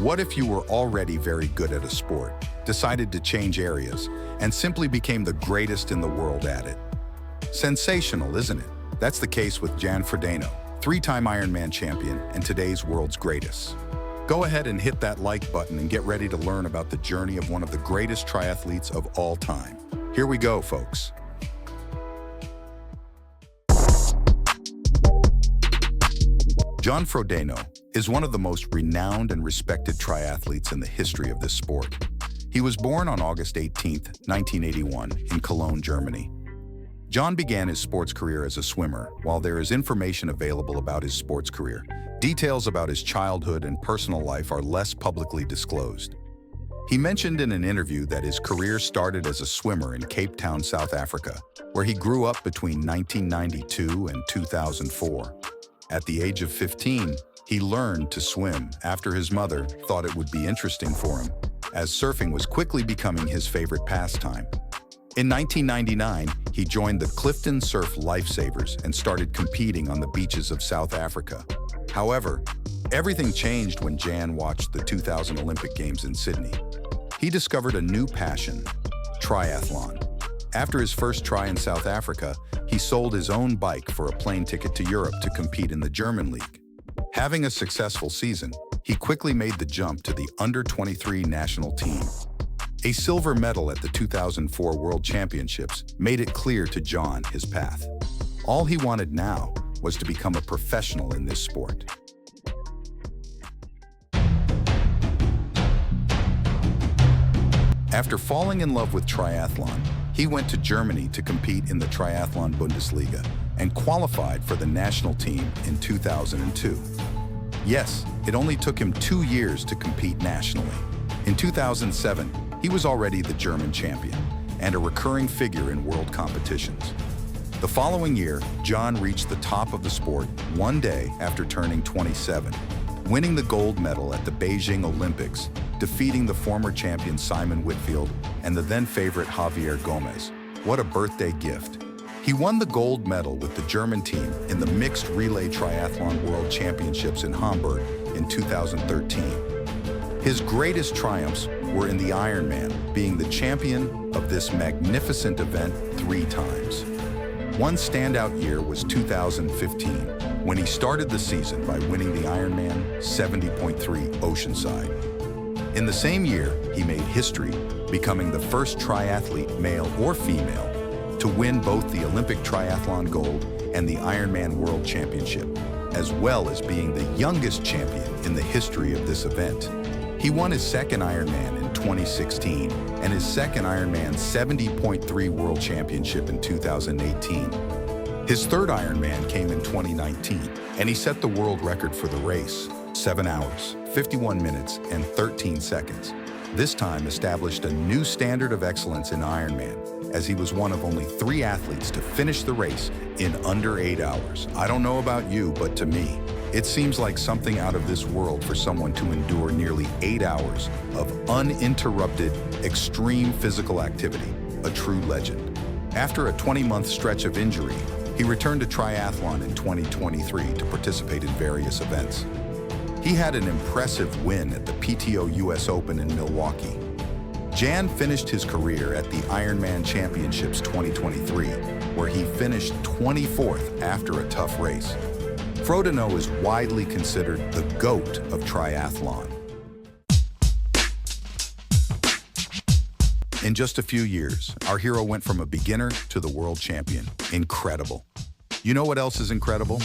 What if you were already very good at a sport, decided to change areas, and simply became the greatest in the world at it? Sensational, isn't it? That's the case with Jan Frodeno, three-time Ironman champion and today's world's greatest. Go ahead and hit that like button and get ready to learn about the journey of one of the greatest triathletes of all time. Here we go, folks. Jan Frodeno is one of the most renowned and respected triathletes in the history of this sport. He was born on August 18, 1981, in Cologne, Germany. Jan began his sports career as a swimmer. While there is information available about his sports career, details about his childhood and personal life are less publicly disclosed. He mentioned in an interview that his career started as a swimmer in Cape Town, South Africa, where he grew up between 1992 and 2004. At the age of 15, he learned to swim after his mother thought it would be interesting for him, as surfing was quickly becoming his favorite pastime. In 1999, he joined the Clifton Surf Lifesavers and started competing on the beaches of South Africa. However, everything changed when Jan watched the 2000 Olympic Games in Sydney. He discovered a new passion: triathlon. After his first try in South Africa, he sold his own bike for a plane ticket to Europe to compete in the German league. Having a successful season, he quickly made the jump to the under-23 national team. A silver medal at the 2004 World Championships made it clear to Jan his path. All he wanted now was to become a professional in this sport. After falling in love with triathlon, he went to Germany to compete in the Triathlon Bundesliga and qualified for the national team in 2002. Yes, it only took him 2 years to compete nationally. In 2007, he was already the German champion and a recurring figure in world competitions. The following year, Jan reached the top of the sport one day after turning 27, winning the gold medal at the Beijing Olympics, defeating the former champion Simon Whitfield and the then favorite Javier Gomez. What a birthday gift. He won the gold medal with the German team in the Mixed Relay Triathlon World Championships in Hamburg in 2013. His greatest triumphs were in the Ironman, being the champion of this magnificent event 3 times. One standout year was 2015, when he started the season by winning the Ironman 70.3 Oceanside. In the same year, he made history, becoming the first triathlete, male or female, to win both the Olympic Triathlon Gold and the Ironman World Championship, as well as being the youngest champion in the history of this event. He won his second Ironman in 2016 and his second Ironman 70.3 World Championship in 2018. His third Ironman came in 2019, and he set the world record for the race, 7 hours, 51 minutes, and 13 seconds. This time established a new standard of excellence in Ironman, as he was one of only 3 athletes to finish the race in under 8 hours. I don't know about you, but to me, it seems like something out of this world for someone to endure nearly 8 hours of uninterrupted, extreme physical activity. A true legend. After a 20-month stretch of injury, he returned to triathlon in 2023 to participate in various events. He had an impressive win at the PTO US Open in Milwaukee. Jan finished his career at the Ironman Championships 2023, where he finished 24th after a tough race. Frodeno is widely considered the GOAT of triathlon. In just a few years, our hero went from a beginner to the world champion. Incredible. You know what else is incredible?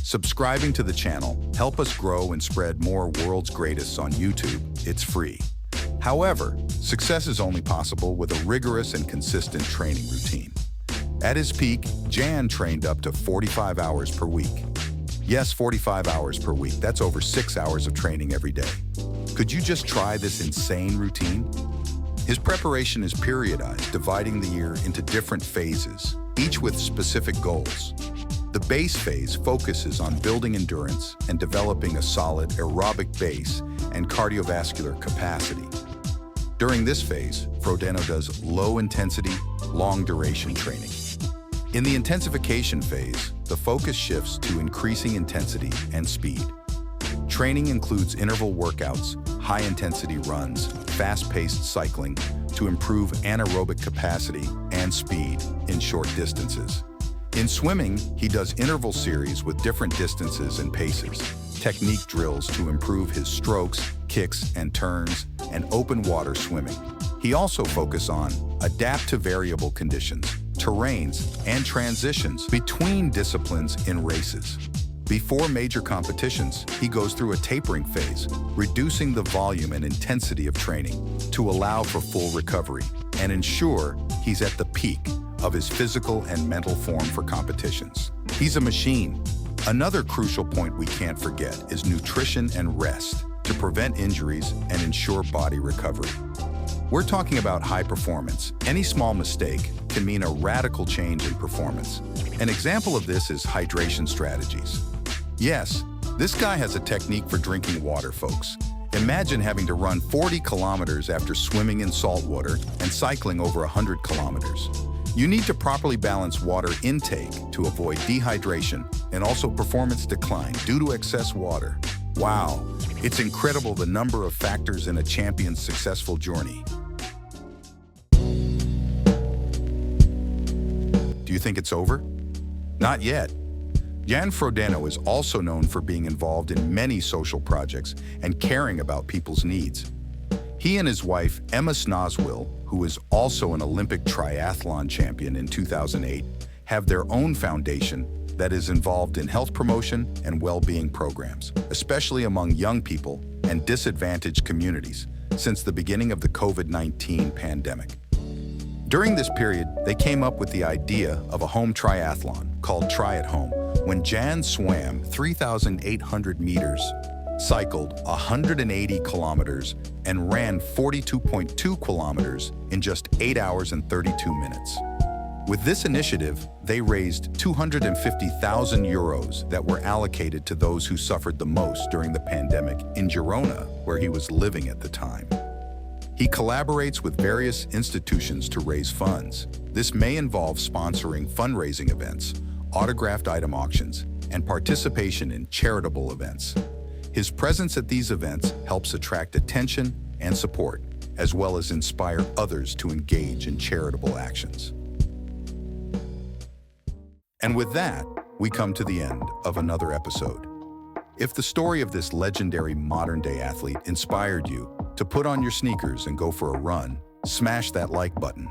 Subscribing to the channel help us grow and spread more world's greatest on YouTube. It's free. However, success is only possible with a rigorous and consistent training routine. At his peak, Jan trained up to 45 hours per week. Yes, 45 hours per week. That's over 6 hours of training every day. Could you just try this insane routine? His preparation is periodized, dividing the year into different phases, each with specific goals. The base phase focuses on building endurance and developing a solid aerobic base and cardiovascular capacity. During this phase, Frodeno does low-intensity, long-duration training. In the intensification phase, the focus shifts to increasing intensity and speed. training includes interval workouts, high-intensity runs, fast-paced cycling to improve anaerobic capacity and speed in short distances. In swimming, he does interval series with different distances and paces, technique drills to improve his strokes, kicks, and turns, and open water swimming. He also focuses on adapt to variable conditions, terrains, and transitions between disciplines in races. Before major competitions, he goes through a tapering phase, reducing the volume and intensity of training to allow for full recovery and ensure he's at the peak of his physical and mental form for competitions. He's a machine. Another crucial point we can't forget is nutrition and rest to prevent injuries and ensure body recovery. We're talking about high performance. Any small mistake can mean a radical change in performance. An example of this is hydration strategies. Yes, this guy has a technique for drinking water, folks. Imagine having to run 40 kilometers after swimming in salt water and cycling over 100 kilometers. You need to properly balance water intake to avoid dehydration and also performance decline due to excess water. Wow, it's incredible the number of factors in a champion's successful journey. Do you think it's over? Not yet. Jan Frodeno is also known for being involved in many social projects and caring about people's needs. He and his wife, Emma Snoswill, who is also an Olympic triathlon champion in 2008, have their own foundation that is involved in health promotion and well-being programs, especially among young people and disadvantaged communities since the beginning of the COVID-19 pandemic. During this period, they came up with the idea of a home triathlon called Try at Home, when Jan swam 3,800 meters, cycled 180 kilometers, and ran 42.2 kilometers in just 8 hours and 32 minutes. With this initiative, they raised 250,000 euros that were allocated to those who suffered the most during the pandemic in Girona, where he was living at the time. He collaborates with various institutions to raise funds. This may involve sponsoring fundraising events, autographed item auctions, and participation in charitable events. His presence at these events helps attract attention and support, as well as inspire others to engage in charitable actions. And with that, we come to the end of another episode. If the story of this legendary modern-day athlete inspired you to put on your sneakers and go for a run, smash that like button.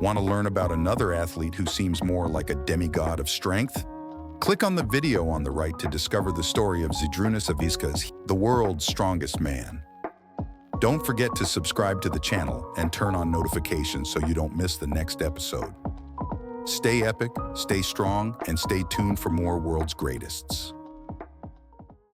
Want to learn about another athlete who seems more like a demigod of strength? Click on the video on the right to discover the story of Zydrunas Savickas, the world's strongest man. Don't forget to subscribe to the channel and turn on notifications so you don't miss the next episode. Stay epic, stay strong, and stay tuned for more World's Greatests.